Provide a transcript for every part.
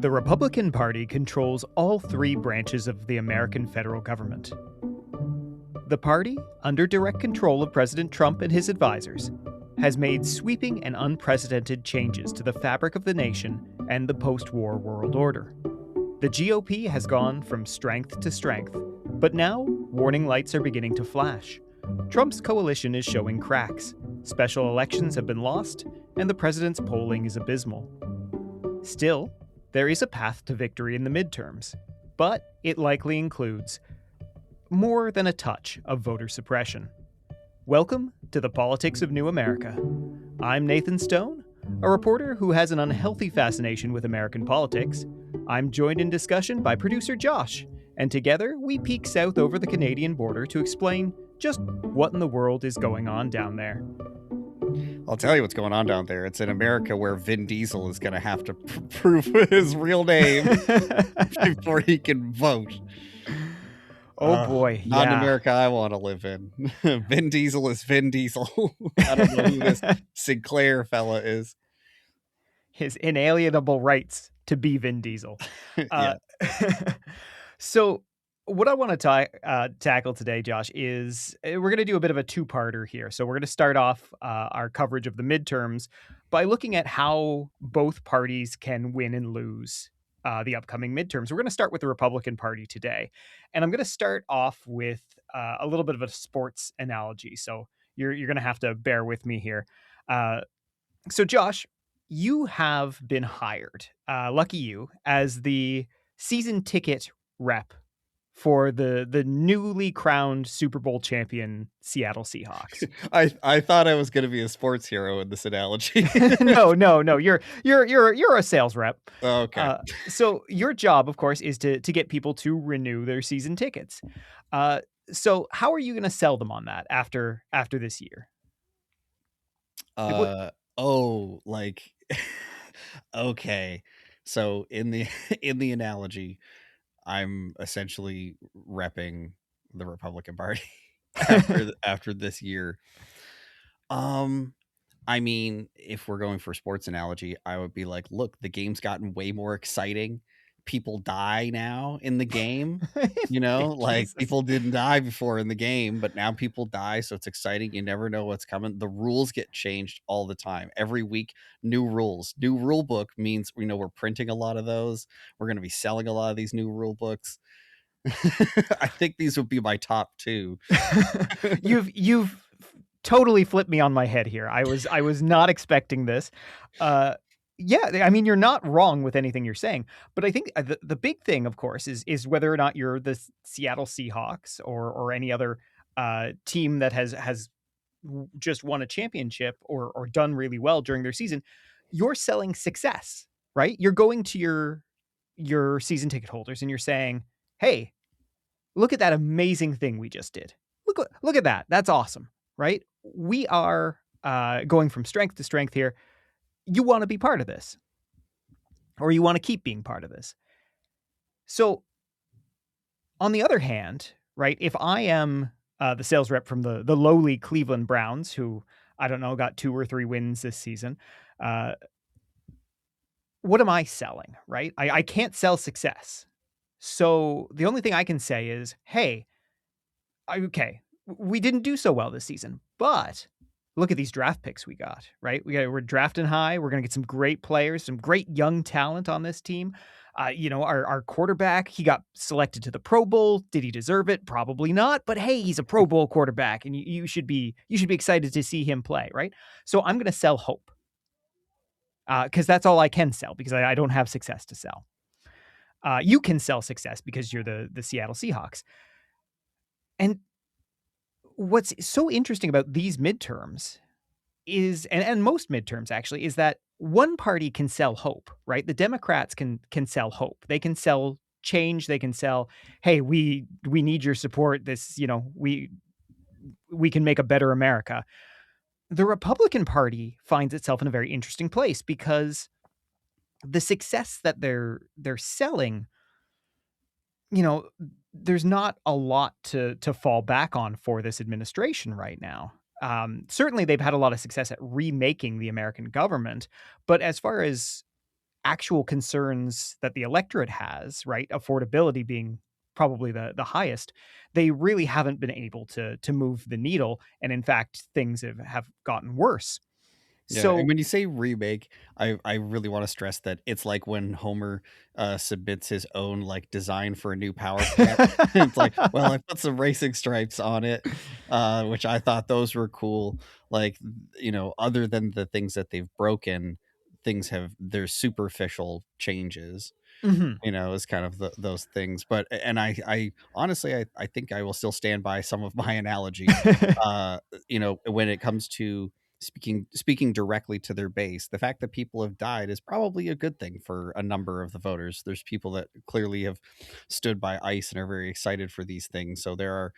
The Republican Party controls all three branches of the American federal government. The party, under direct control of President Trump and his advisors, has made sweeping and unprecedented changes to the fabric of the nation and the post-war world order. The GOP has gone from strength to strength, but now warning lights are beginning to flash. Trump's coalition is showing cracks, special elections have been lost, and the president's polling is abysmal. Still, there is a path to victory in the midterms, but it likely includes more than a touch of voter suppression. Welcome to the Politics of New America. I'm Nathan Stone, a reporter who has an unhealthy fascination with American politics. I'm joined in discussion by producer Josh, and together we peek south over the Canadian border to explain just what in the world is going on down there. I'll tell you what's going on down there. It's in America where Vin Diesel is going to have to prove his real name before he can vote. Oh boy, not yeah. in America I want to live in. Vin Diesel is Vin Diesel. I don't know who this Sinclair fella is. His inalienable rights to be Vin Diesel. Yeah. So what I want to tackle today, Josh, is we're going to do a bit of a two-parter here. So we're going to start off our coverage of the midterms by looking at how both parties can win and lose the upcoming midterms. We're going to start with the Republican Party today. And I'm going to start off with a little bit of a sports analogy. So you're going to have to bear with me here. So Josh, you have been hired, lucky you, as the season ticket rep for the newly crowned Super Bowl champion Seattle Seahawks. I thought I was going to be a sports hero in this analogy. No. You're a sales rep. Okay. So your job, of course, is to get people to renew their season tickets. So how are you going to sell them on that after this year? Okay. So in the analogy, I'm essentially repping the Republican Party after this year. I mean, if we're going for sports analogy, I would be like, look, the game's gotten way more exciting. People die now in the game, like people didn't die before in the game, but now people die. So it's exciting. You never know what's coming. The rules get changed all the time. Every week, new rules. New rule book means, we're printing a lot of those. We're going to be selling a lot of these new rule books. I think these would be my top two. You've totally flipped me on my head here. I was not expecting this. Yeah, I mean, you're not wrong with anything you're saying, but I think the big thing, of course, is whether or not you're the Seattle Seahawks or any other team that has just won a championship or done really well during their season. You're selling success, right? You're going to your season ticket holders and you're saying, hey, look at that amazing thing we just did. Look at that. That's awesome, right? We are going from strength to strength here. You want to be part of this, or you want to keep being part of this. So on the other hand, right, if I am the sales rep from the lowly Cleveland Browns, who, I don't know, got 2 or 3 wins this season, what am I selling, right? I can't sell success. So the only thing I can say is, hey, okay, we didn't do so well this season, but look at these draft picks we got, right? We're drafting high. We're going to get some great players, some great young talent on this team. Our quarterback, he got selected to the Pro Bowl. Did he deserve it? Probably not. But hey, he's a Pro Bowl quarterback, and you should be excited to see him play, right? So I'm going to sell hope because that's all I can sell because I don't have success to sell. You can sell success because you're the Seattle Seahawks. And what's so interesting about these midterms is, and most midterms actually, is that one party can sell hope, right? The Democrats can sell hope. They can sell change. They can sell, hey, we need your support. This, we can make a better America. The Republican Party finds itself in a very interesting place because the success that they're selling, there's not a lot to fall back on for this administration right now. Certainly, they've had a lot of success at remaking the American government, but as far as actual concerns that the electorate has, right? Affordability being probably the highest, they really haven't been able to move the needle. And in fact, things have gotten worse. Yeah, and So when you say remake, I really wanna stress that it's like when Homer, submits his own, like, design for a new power plant. It's like, "Well, I put some racing stripes on it," which I thought those were cool. Like, other than the things that they've broken, things have there's superficial changes. Mhm. Is kind of those things, but and I honestly, I think I will still stand by some of my analogy, when it comes to speaking directly to their base. The fact that people have died is probably a good thing for a number of the voters. There's people that clearly have stood by ICE and are very excited for these things, so there are,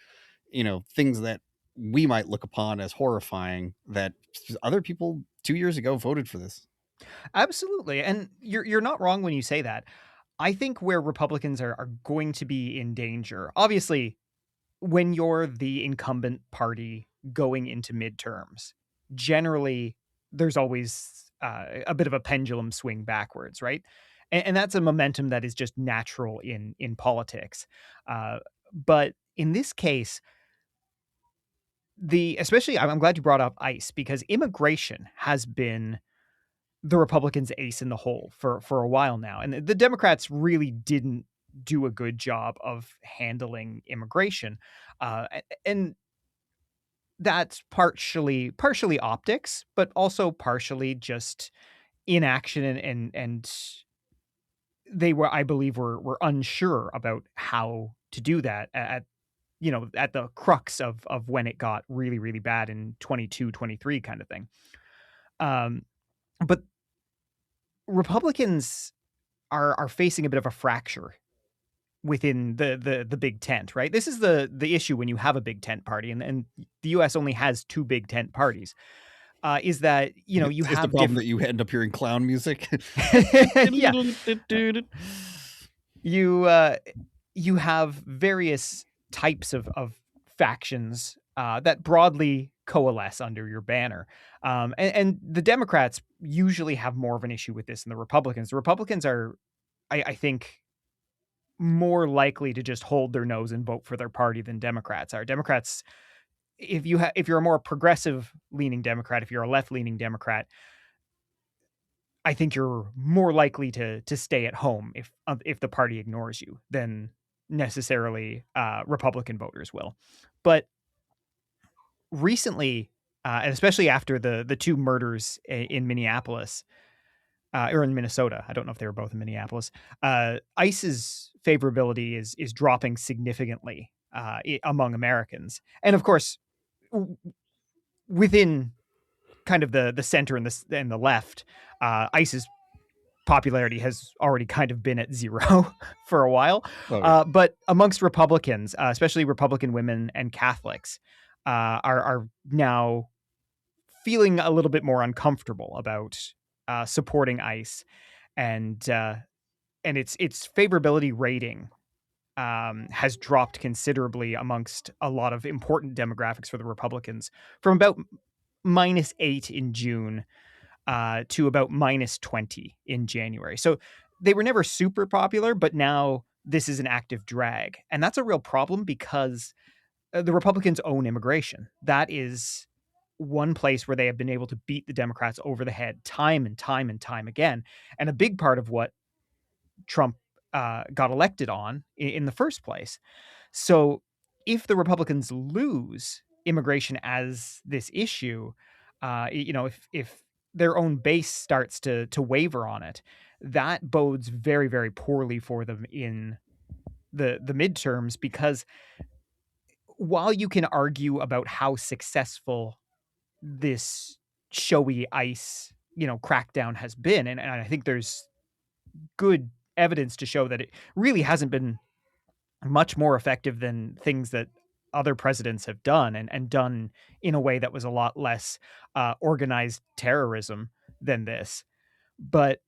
things that we might look upon as horrifying that other people 2 years ago voted for this. Absolutely, and you're not wrong when you say that. I think where Republicans are going to be in danger, obviously, when you're the incumbent party going into midterms, generally there's always a bit of a pendulum swing backwards, right? And that's a momentum that is just natural in politics. Uh, but in this case, the especially I'm glad you brought up ICE because immigration has been the Republicans' ace in the hole for a while now, and the Democrats really didn't do a good job of handling immigration, and that's partially optics, but also partially just inaction and they were, I believe, were unsure about how to do that at the crux of when it got really, really bad in 22, 23 kind of thing. Um, but Republicans are facing a bit of a fracture within the big tent, right? This is the issue when you have a big tent party, and the US only has 2 big tent parties, is that, you Is the have problem different that you end up hearing clown music? yeah. You, you have various types of factions, that broadly coalesce under your banner. And the Democrats usually have more of an issue with this than the Republicans. The Republicans are, I think, more likely to just hold their nose and vote for their party than Democrats are. Democrats, if you're a more progressive leaning Democrat, if you're a left leaning Democrat, I think you're more likely to stay at home if the party ignores you than necessarily Republican voters will. But recently, and especially after the two murders in Minneapolis, or in Minnesota. I don't know if they were both in Minneapolis. ICE's favorability is dropping significantly among Americans, and of course, w- within kind of the center and the left, ICE's popularity has already kind of been at zero for a while. Oh, yeah. But amongst Republicans, especially Republican women and Catholics, are now feeling a little bit more uncomfortable about supporting ICE and its favorability rating has dropped considerably amongst a lot of important demographics for the Republicans from about -8 in June to about -20 in January. So they were never super popular, but now this is an active drag. And that's a real problem because the Republicans own immigration. That is one place where they have been able to beat the Democrats over the head time and time and time again. And a big part of what Trump got elected on in the first place. So if the Republicans lose immigration as this issue, if their own base starts to waver on it, that bodes very, very poorly for them in the midterms because while you can argue about how successful this showy ICE, crackdown has been, and I think there's good evidence to show that it really hasn't been much more effective than things that other presidents have done and done in a way that was a lot less organized terrorism than this. But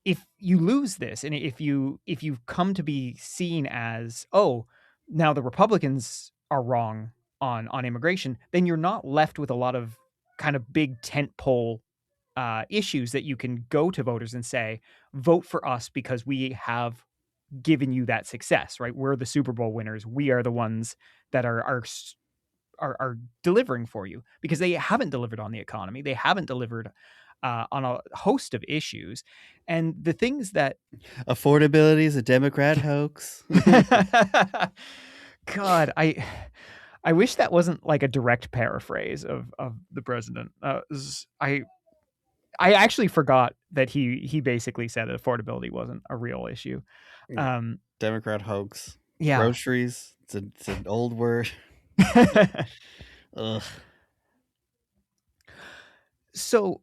if you lose this and if you come to be seen as, oh, now the Republicans are wrong on immigration, then you're not left with a lot of kind of big tent pole issues that you can go to voters and say, vote for us because we have given you that success, right? We're the Super Bowl winners. We are the ones that are delivering for you, because they haven't delivered on the economy. They haven't delivered on a host of issues, and the things that Affordability is a Democrat hoax. God, I wish that wasn't like a direct paraphrase of the president. I actually forgot that he basically said that affordability wasn't a real issue. Yeah. Um, Democrat hoax. yeah. Groceries. It's an old word. Ugh. So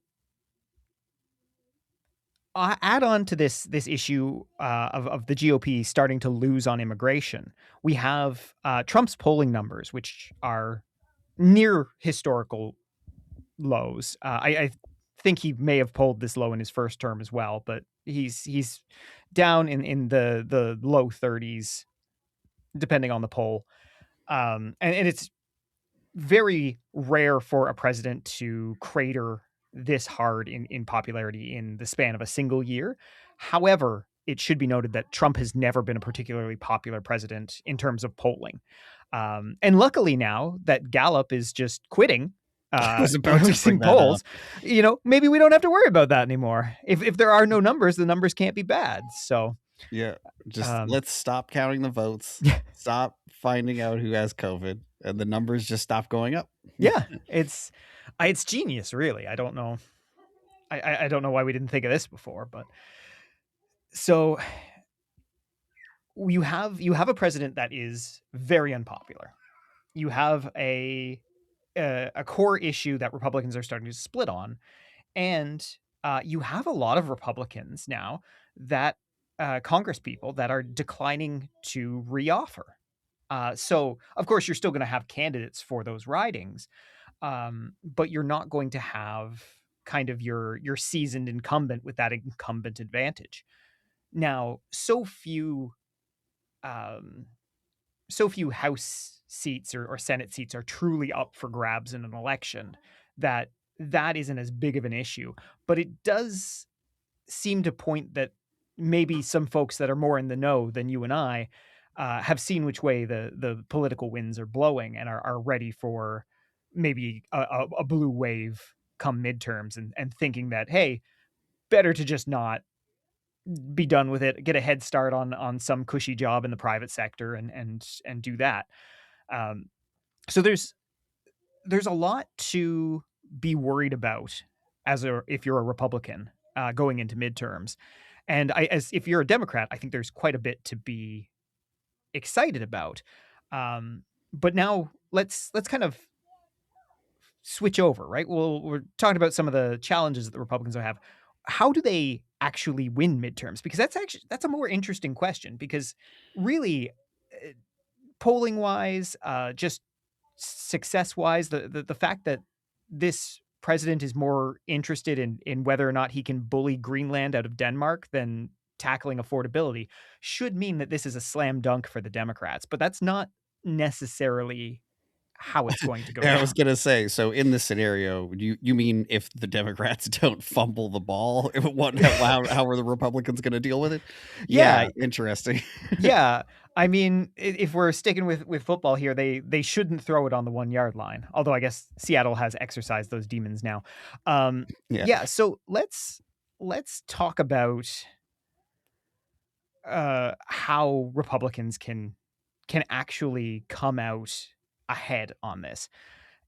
add on to this issue of the GOP starting to lose on immigration. We have Trump's polling numbers, which are near historical lows. I think he may have polled this low in his first term as well, but he's down in the low 30s depending on the poll. And it's very rare for a president to crater this hard in popularity in the span of a single year. However, it should be noted that Trump has never been a particularly popular president in terms of polling. And luckily now that Gallup is just quitting I was about to bring releasing that up. polls, maybe we don't have to worry about that anymore. If there are no numbers, the numbers can't be bad. So, Yeah. Just um, let's stop counting the votes. Stop finding out who has COVID, and the numbers just stop going up. yeah, it's genius, really. I don't know. I don't know why we didn't think of this before, but so you have a president that is very unpopular. You have a core issue that Republicans are starting to split on, and you have a lot of Republicans now that Congress people that are declining to reoffer. So of course you're still going to have candidates for those ridings, but you're not going to have kind of your seasoned incumbent with that incumbent advantage. Now, um, so few House seats or Senate seats are truly up for grabs in an election that that isn't as big of an issue. But it does seem to point that maybe some folks that are more in the know than you and I have seen which way the political winds are blowing and are ready for maybe a blue wave come midterms, and thinking that, hey, better to just not be done with it, get a head start on some cushy job in the private sector, and do that. Um, so there's a lot to be worried about if you're a Republican going into midterms, and as if you're a Democrat, I think there's quite a bit to be excited about. But now let's kind of switch over, right? Well, we're talking about some of the challenges that the Republicans will have. How do they actually win midterms? Because that's a more interesting question. Because really, uh, polling wise, just success wise, the fact that this president is more interested in whether or not he can bully Greenland out of Denmark than tackling affordability should mean that this is a slam dunk for the Democrats. But that's not necessarily how it's going to go Yeah, I was down. gonna say, so in this scenario, you mean if the Democrats don't fumble the ball, how are the Republicans gonna deal with it? Yeah, Yeah, interesting. yeah. I mean, if we're sticking with football here, they shouldn't throw it on the 1 yard line. Although I guess Seattle has exercised those demons now. Yeah. Yeah. So let's talk about how Republicans can actually come out ahead on this.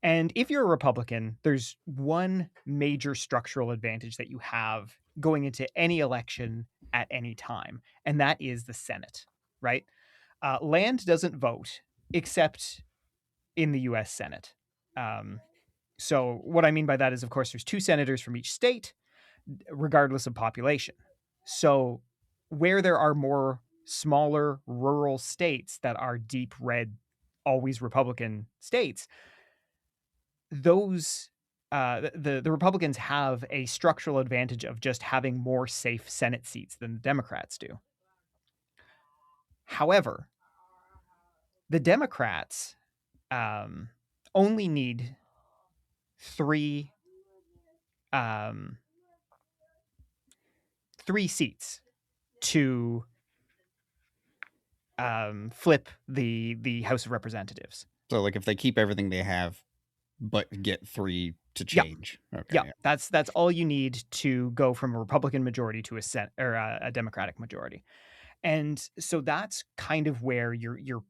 And if you're a Republican, there's one major structural advantage that you have going into any election at any time, and that is the Senate, right? Land doesn't vote except in the US Senate. Um, so, what I mean by that is, of course, there's two senators from each state, regardless of population. So, where there are more smaller rural states that are deep red, always Republican states, those the Republicans have a structural advantage of just having more safe Senate seats than the Democrats do. However, the Democrats only need three. 3 seats to flip the House of Representatives. So, like, if they keep everything they have, but get 3 to Yep. change. Okay, Yep. yeah. That's all you need to go from a Republican majority to a Democratic majority. And so that's kind of where you're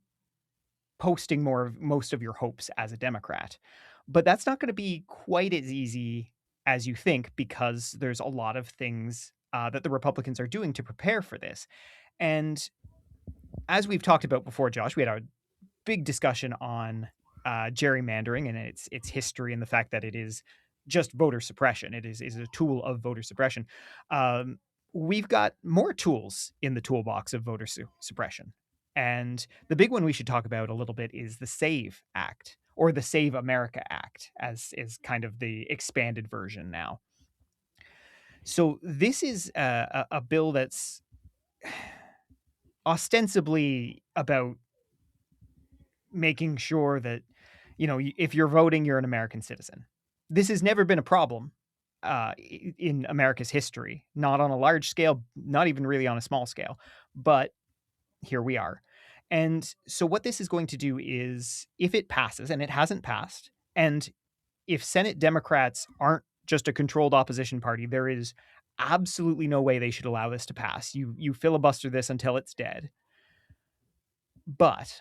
posting most of your hopes as a Democrat. But that's not going to be quite as easy as you think, because there's a lot of things that the Republicans are doing to prepare for this. And as we've talked about before, Josh, we had a big discussion on gerrymandering and its history, and the fact that it is just voter suppression. It is a tool of voter suppression. Um, we've got more tools in the toolbox of suppression, and the big one we should talk about a little bit is the SAVE Act, or the Save America Act, as is kind of the expanded version now. So this is a bill that's ostensibly about making sure that, if you're voting, you're an American citizen. This has never been a problem in America's history, not on a large scale, not even really on a small scale, but here we are. And so, what this is going to do is, if it passes, and it hasn't passed, and if Senate Democrats aren't just a controlled opposition party, there is absolutely no way they should allow this to pass. You filibuster this until it's dead. But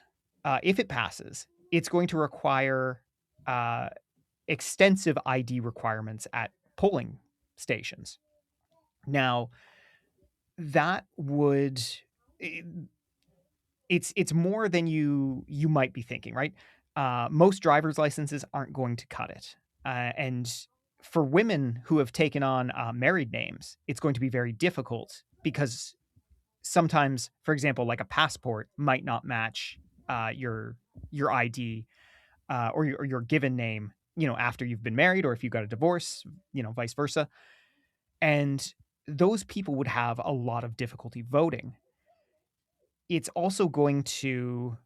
if it passes, it's going to require uh, extensive ID requirements at polling stations. Now, that would it's more than you might be thinking, right? Most driver's licenses aren't going to cut it, and for women who have taken on married names, it's going to be very difficult, because sometimes, for example, like a passport might not match your ID, or your given name, after you've been married, or if you got a divorce, vice versa. And those people would have a lot of difficulty voting. It's also going to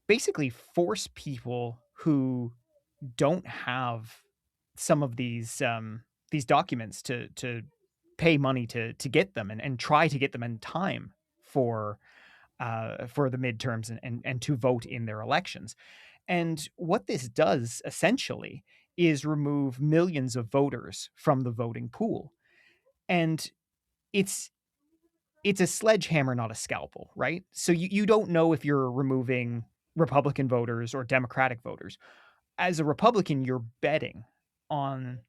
basically force people who don't have some of these documents to pay money to get them, and try to get them in time for for the midterms, and to vote in their elections. And what this does essentially is remove millions of voters from the voting pool. And it's it's a sledgehammer, not a scalpel, right? So you don't know if you're removing Republican voters or Democratic voters. As a Republican, you're betting on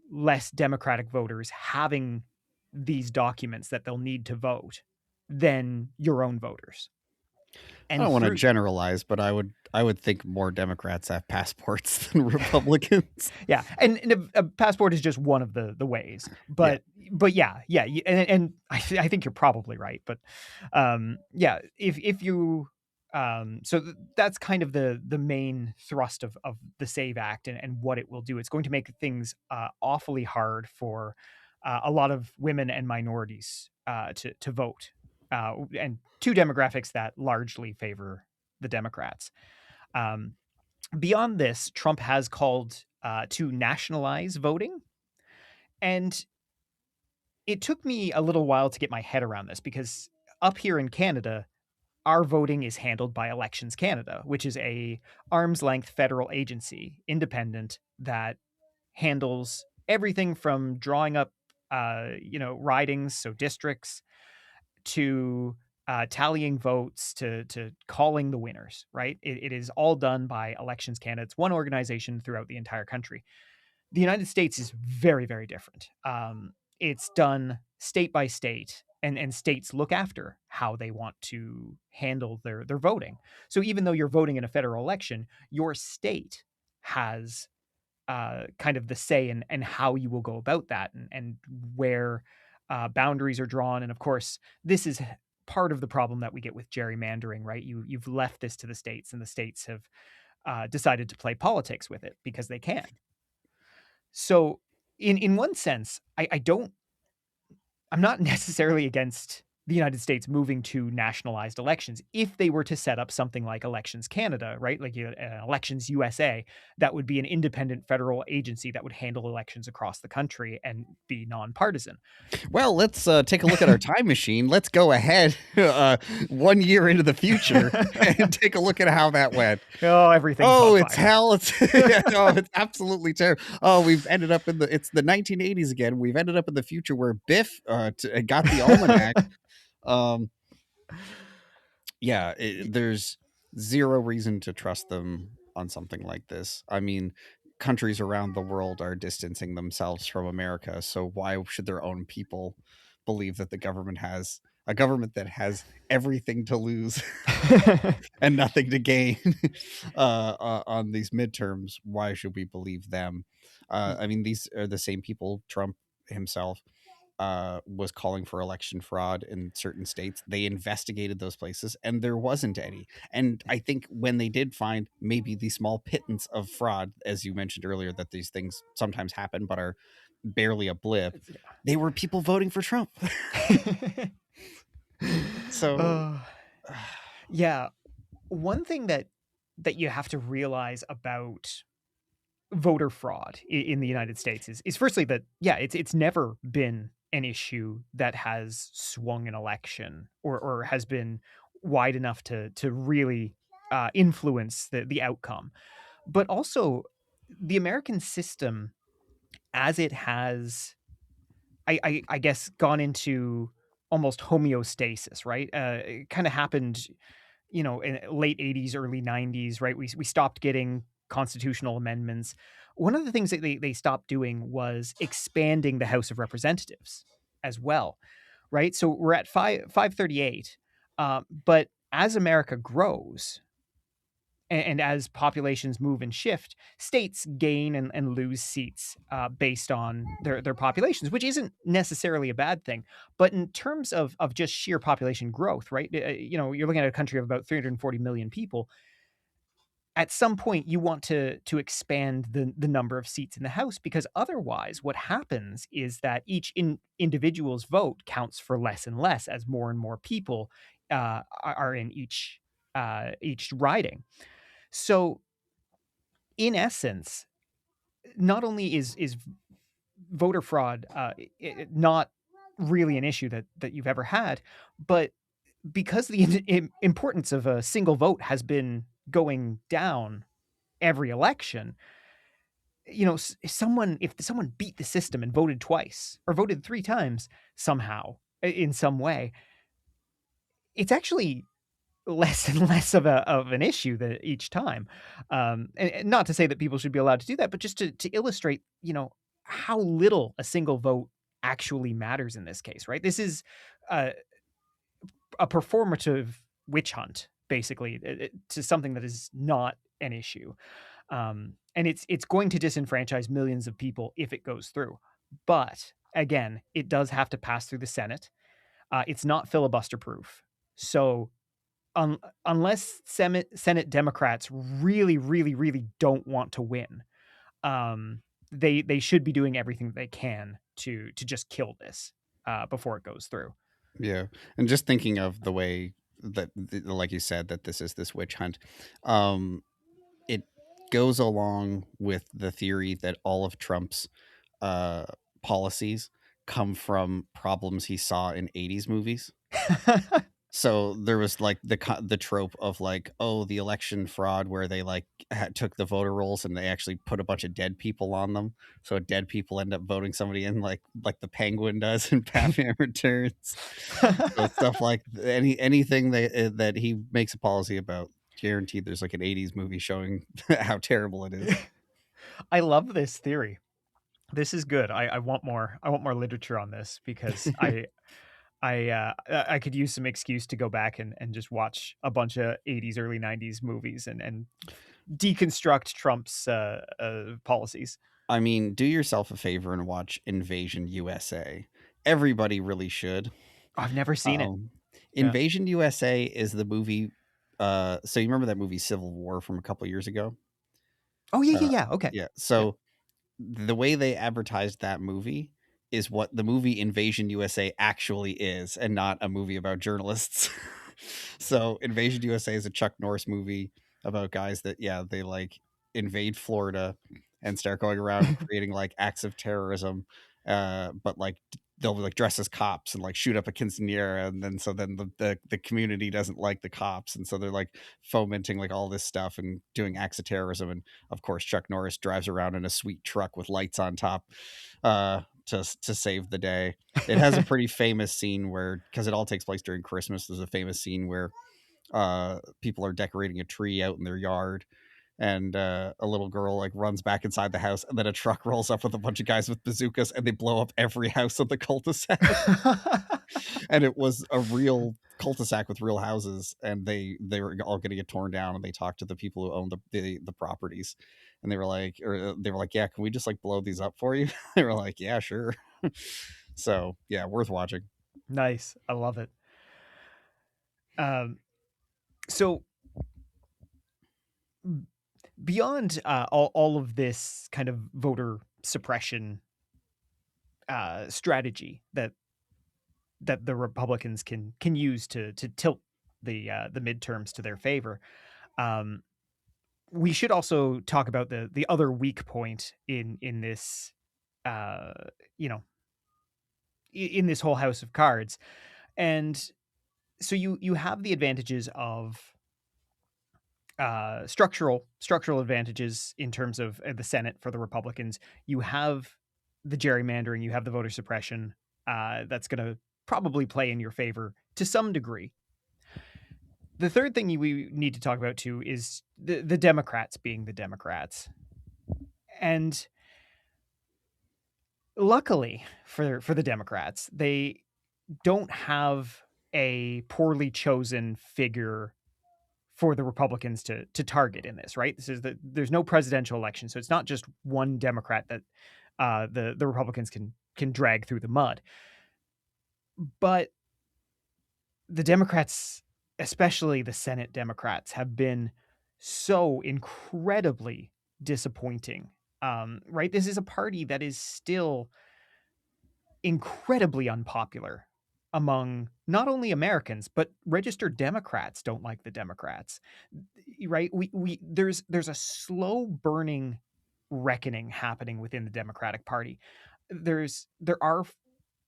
less Democratic voters having these documents that they'll need to vote than your own voters. I And don't wanna through generalize, but I would think more Democrats have passports than Republicans. Yeah, and a passport is just one of the ways, Yeah. but yeah, yeah, and I think you're probably right, but yeah, if you so that's kind of the main thrust of the Save Act, and what it will do. It's going to make things awfully hard for a lot of women and minorities to vote, and two demographics that largely favor the Democrats. Um, Beyond this, Trump has called to nationalize voting. And it took me a little while to get my head around this, because up here in Canada, our voting is handled by Elections Canada, which is a arm's length federal agency, independent, that handles everything from drawing up ridings, so districts, to tallying votes, to calling the winners, right? It is all done by Elections Canada. It's one organization throughout the entire country. The United States is very, very different. It's done state by state, and states look after how they want to handle their voting. So even though you're voting in a federal election, your state has kind of the say in how you will go about that, and where boundaries are drawn. And of course, this is part of the problem that we get with gerrymandering, right? You've left this to the states, and the states have decided to play politics with it because they can. So, in one sense, I'm not necessarily against the United States moving to nationalized elections. If they were to set up something like Elections Canada, right? Like Elections USA, that would be an independent federal agency that would handle elections across the country and be nonpartisan. Well, let's take a look at our time machine. Let's go ahead 1 year into the future and take a look at how that went. Oh, everything Oh, caught it's fire. hell. It's yeah, no, it's absolutely terrible. Oh, we've ended up in the 1980s again. We've ended up in the future where Biff got the almanac. Um, yeah, there's zero reason to trust them on something like this. I mean, countries around the world are distancing themselves from America, so why should their own people believe that the government has a government that has everything to lose and nothing to gain on these midterms? Why should we believe them? I mean, these are the same people. Trump himself was calling for election fraud in certain states. They investigated those places and there wasn't any. And I think when they did find maybe the small pittance of fraud, as you mentioned earlier, that these things sometimes happen but are barely a blip, It's they were people voting for Trump. So, uh, yeah, one thing that you have to realize about voter fraud in the United States is firstly that yeah, it's never been an issue that has swung an election or has been wide enough to really influence the outcome. But also the American system as it has I guess gone into almost homeostasis, right? It kind of happened, in late 80s, early 90s, right? We stopped getting constitutional amendments. One of the things that they stopped doing was expanding the House of Representatives as well, right? So we're at 538, but as America grows, and as populations move and shift, states gain and lose seats based on their populations, which isn't necessarily a bad thing. But in terms of just sheer population growth, right? You're looking at a country of about 340 million people. At some point, you want to expand the number of seats in the House because otherwise, what happens is that each individual's vote counts for less and less as more and more people are in each riding. So in essence, not only is voter fraud not really an issue that you've ever had, but because the importance of a single vote has been going down every election, if someone beat the system and voted twice or voted three times somehow in some way, it's actually less and less of an issue that each time. And not to say that people should be allowed to do that, but just to illustrate, how little a single vote actually matters in this case, right? This is a, a performative witch hunt, basically, to something that is not an issue. And it's going to disenfranchise millions of people if it goes through. But again, it does have to pass through the Senate. It's not filibuster proof. So unless Senate Democrats really, really, really don't want to win, they should be doing everything they can to just kill this before it goes through. yeah. And just thinking of the way that, like you said, that this is this witch hunt, um, it goes along with the theory that all of Trump's uh, policies come from problems he saw in 80s movies. So there was like the trope of like, oh, the election fraud where they like took the voter rolls and they actually put a bunch of dead people on them, so dead people end up voting somebody in, like the Penguin does in Batman Returns. So stuff like anything that he makes a policy about, guaranteed there's like an 80s movie showing how terrible it is. I love this theory. This is good. I want more. I want more literature on this because I could use some excuse to go back and just watch a bunch of 80s, early 90s movies and deconstruct Trump's policies. I mean, do yourself a favor and watch Invasion USA. Everybody really should. I've never seen it. Um, Yeah. Invasion USA is the movie. So you remember that movie Civil War from a couple years ago? Oh, yeah, yeah, Uh, yeah, okay. yeah. Yeah. So the way they advertised that movie is what the movie Invasion USA actually is, and not a movie about journalists. So Invasion USA is a Chuck Norris movie about guys that, yeah, they like invade Florida and start going around creating like acts of terrorism. But like they'll like dress as cops and like shoot up a quinceanera, and then so then the community doesn't like the cops, and so they're like fomenting like all this stuff and doing acts of terrorism. And of course Chuck Norris drives around in a sweet truck with lights on top to save the day. It has a pretty famous scene where, because it all takes place during Christmas, there's a famous scene where people are decorating a tree out in their yard, and a little girl like runs back inside the house, and then a truck rolls up with a bunch of guys with bazookas, and they blow up every house on the cul-de-sac. And it was a real cul-de-sac with real houses, and they were all going to get torn down, and they talked to the people who owned the properties, and they were like, yeah, can we just like blow these up for you? They were like, yeah, sure. So yeah, worth watching. Nice. I love it. Um, so beyond all of this kind of voter suppression strategy that the Republicans can use to tilt the midterms to their favor, um, we should also talk about the other weak point in this uh, you know in this whole house of cards. And so you have the advantages of structural advantages in terms of the Senate for the Republicans. You have the gerrymandering, you have the voter suppression that's going to probably play in your favor to some degree. The third thing we need to talk about too is the Democrats being the Democrats, and luckily for the Democrats, they don't have a poorly chosen figure for the Republicans to target in this, right? There's no presidential election, so it's not just one Democrat that the Republicans can drag through the mud. But the Democrats, especially the Senate Democrats, have been so incredibly disappointing. Right? This is a party that is still incredibly unpopular among not only Americans, but registered Democrats don't like the Democrats. Right? We there's a slow burning reckoning happening within the Democratic Party. There are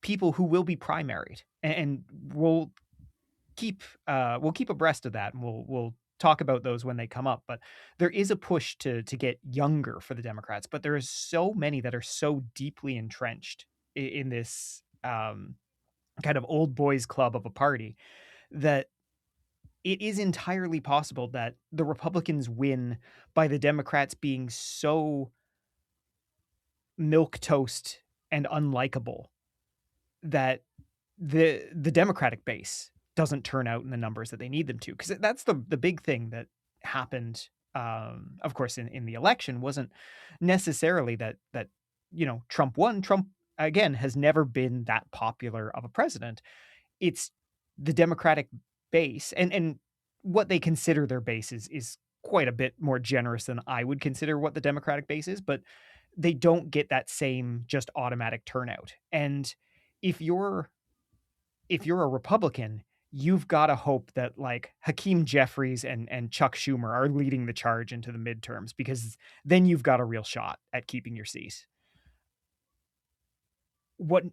people who will be primaried, and we'll keep abreast of that, and we'll talk about those when they come up. But there is a push to get younger for the Democrats, but there is so many that are so deeply entrenched in this kind of old boys club of a party that it is entirely possible that the Republicans win by the Democrats being so milk toast and unlikable that the Democratic base doesn't turn out in the numbers that they need them to. Because that's the big thing that happened, of course, in the election wasn't necessarily that Trump won. Trump again has never been that popular of a president. It's the Democratic base, and what they consider their base is quite a bit more generous than I would consider what the Democratic base is, but they don't get that same just automatic turnout. And if you're if you're a Republican, you've got to hope that like Hakeem Jeffries and Chuck Schumer are leading the charge into the midterms, because then you've got a real shot at keeping your seat. What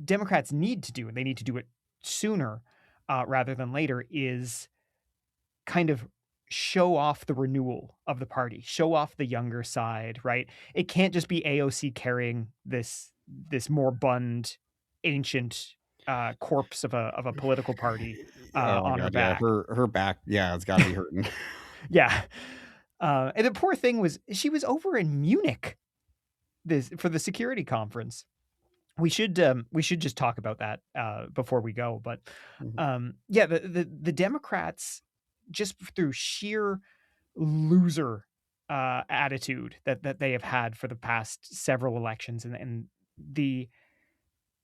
Democrats need to do, and they need to do it sooner rather than later, is kind of show off the renewal of the party, show off the younger side, right? It can't just be AOC carrying this moribund, ancient corpse of a political party Oh my on her god, yeah, back. her back, yeah, it's got to be hurting. Yeah, and the poor thing was she was over in Munich this for the security conference. We should just talk about that before we go. But Mhm. yeah, the Democrats, just through sheer loser attitude that they have had for the past several elections, and the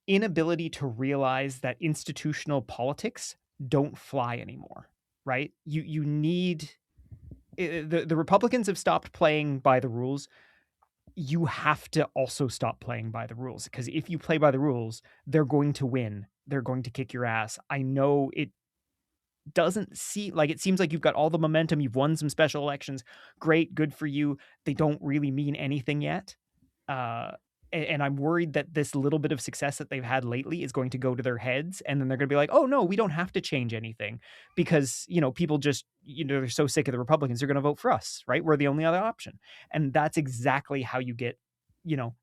inability to realize that institutional politics don't fly anymore. Right? You need the Republicans have stopped playing by the rules. you have to also stop playing by the rules, because if you play by the rules, they're going to win. They're going to kick your ass. I know it doesn't seem like, it seems like you've got all the momentum. You've won some special elections. Great, good for you. They don't really mean anything yet. Uh, and I'm worried that this little bit of success that they've had lately is going to go to their heads, and then they're going to be like, "Oh no, we don't have to change anything because people just they're so sick of the Republicans, they're going to vote for us, right? We're the only other option." And that's exactly how you get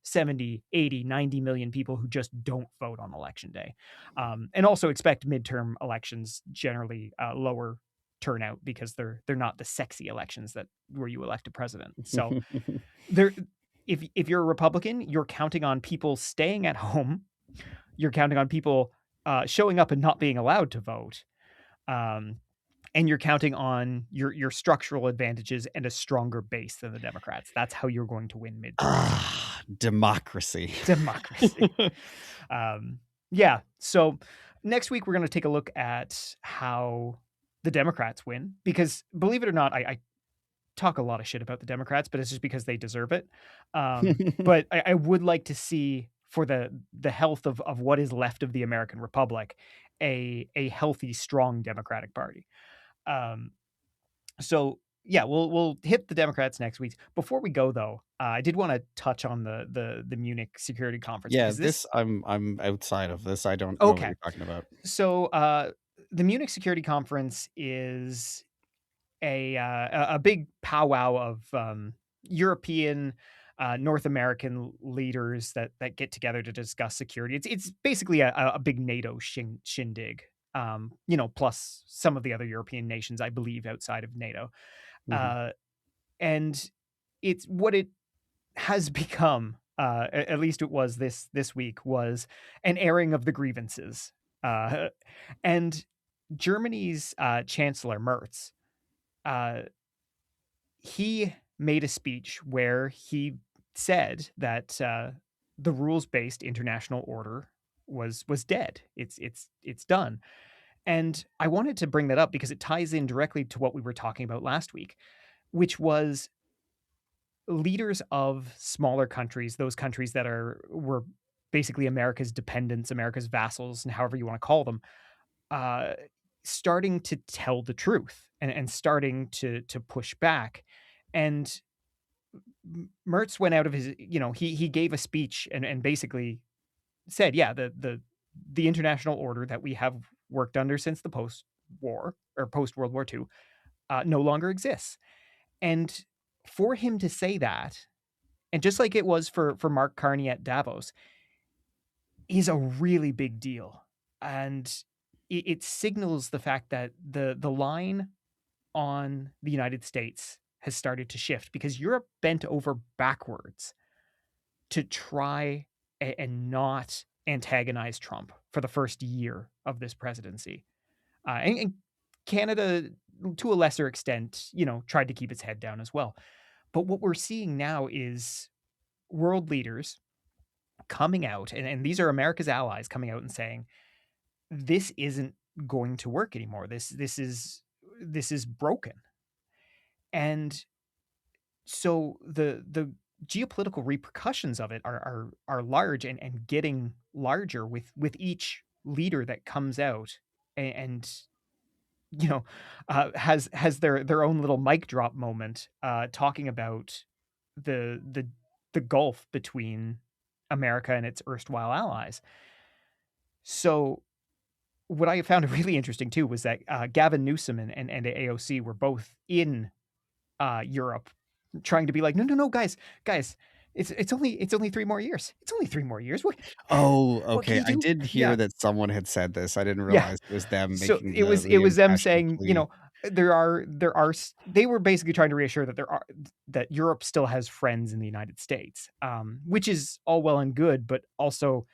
70, 80, 90 million people who just don't vote on election day. And also expect midterm elections generally lower turnout because they're not the sexy elections that where you elect a president. So there, if you're a Republican, you're counting on people staying at home. You're counting on people showing up and not being allowed to vote. Um, and you're counting on your structural advantages and a stronger base than the Democrats. That's how you're going to win midterms. Ah, democracy. Democracy. Yeah. So next week we're going to take a look at how the Democrats win, because believe it or not, I talk a lot of shit about the Democrats, but it's just because they deserve it. But I would like to see, for the health of what is left of the American Republic, a healthy, strong Democratic Party. Um, so yeah, we'll hit the Democrats next week. Before we go though, I did want to touch on the Munich Security Conference, Yeah, because this this I'm outside of this. I don't know what okay. you're talking about. So the Munich Security Conference is a big powwow of European, North American leaders that get together to discuss security. It's basically a big NATO shindig. Plus some of the other European nations, I believe, outside of NATO. Mhm. Uh, and it's what it has become. At least it was this week, was an airing of the grievances. Uh, and Germany's Chancellor Merz, uh, he made a speech where he said that the rules-based international order was dead. It's done. And I wanted to bring that up because it ties in directly to what we were talking about last week, which was leaders of smaller countries, those countries that were basically America's dependents, America's vassals, and however you want to call them, uh, starting to tell the truth and starting to push back. And Mertz went out of his, he gave a speech and basically said, yeah, the international order that we have worked under since the post war or post World War II no longer exists. And for him to say that, and just like it was for Mark Carney at Davos, is a really big deal. And it signals the fact that the line on the United States has started to shift, because Europe bent over backwards to try and not antagonize Trump for the first year of this presidency. And Canada, to a lesser extent, tried to keep its head down as well. But what we're seeing now is world leaders coming out, and these are America's allies coming out and saying, this isn't going to work anymore. This is broken. And so the geopolitical repercussions of it are large and getting larger with each leader that comes out and has their own little mic drop moment, talking about the the gulf between America and its erstwhile allies. So what I found really interesting too was that Gavin Newsom and AOC were both in Europe, trying to be like, no, no, no, guys, it's only 3 more years. It's only 3 more years. Oh, What can okay. you I do? did hear Yeah, that someone had said this. I didn't yeah. realize it was them So making it the was it was them impassioned saying, plea. they were basically trying to reassure that Europe still has friends in the United States, which is all well and good, but also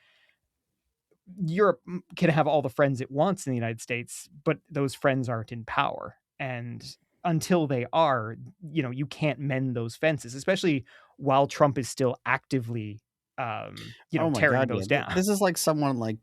Europe can have all the friends it wants in the United States, but those friends aren't in power. And until they are, you can't mend those fences, especially while Trump is still actively Oh my tearing god, yeah. those down. This is like someone like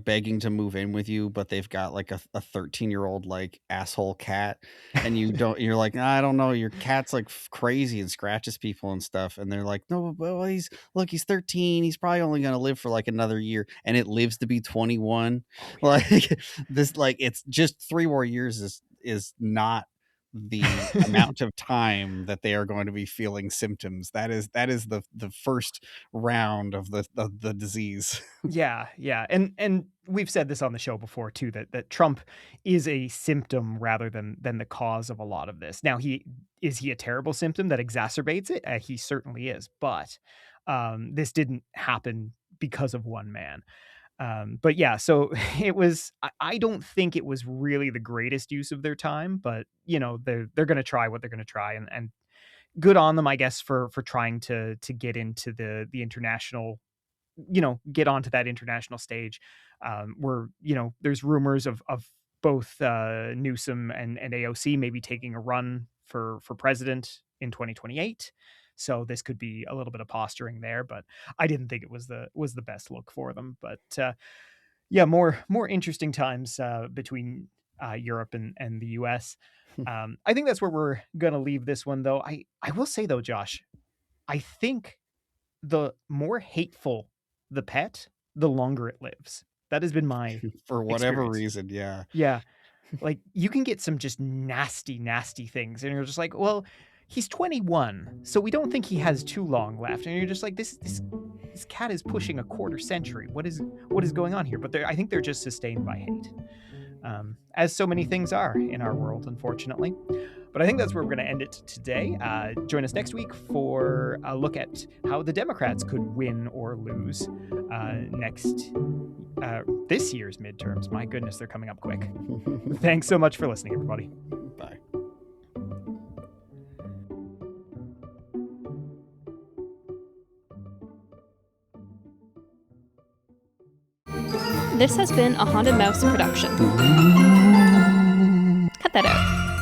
begging to move in with you, but they've got like a 13-year-old like asshole cat, and you're like, I don't know, your cat's like crazy and scratches people and stuff, and they're like, no, but well, he's 13, he's probably only gonna live for like another year, and it lives to be 21. Oh Like this, like it's just 3 more years is not the amount of time that they are going to be feeling symptoms. That is the first round of the disease. Yeah, yeah, and we've said this on the show before too, that Trump is a symptom rather than the cause of a lot of this. Now, he a terrible symptom that exacerbates it? He certainly is, but this didn't happen because of one man. But yeah, so it was. I don't think it was really the greatest use of their time, but they're going to try what they're going to try, and good on them, I guess, for trying to get into the international, get onto that international stage. Where there's rumors of both Newsom and AOC maybe taking a run for president in 2028. So this could be a little bit of posturing there, but I didn't think it was the best look for them. But yeah, more interesting times between Europe and the U.S. I think that's where we're gonna leave this one, though. I will say though, Josh, I think the more hateful the pet, the longer it lives. That has been my For whatever experience. reason, yeah. Yeah, like, you can get some just nasty, nasty things, and you're just like, "Well, he's 21, so we don't think he has too long left," and you're just like, "This cat is pushing a quarter century. What is going on here?" But I think they're just sustained by hate, as so many things are in our world, unfortunately. But I think that's where we're going to end it today. Join us next week for a look at how the Democrats could win or lose this year's midterms. My goodness, they're coming up quick. Thanks so much for listening, everybody. Bye. This has been a Haunted Mouse production. Cut that out.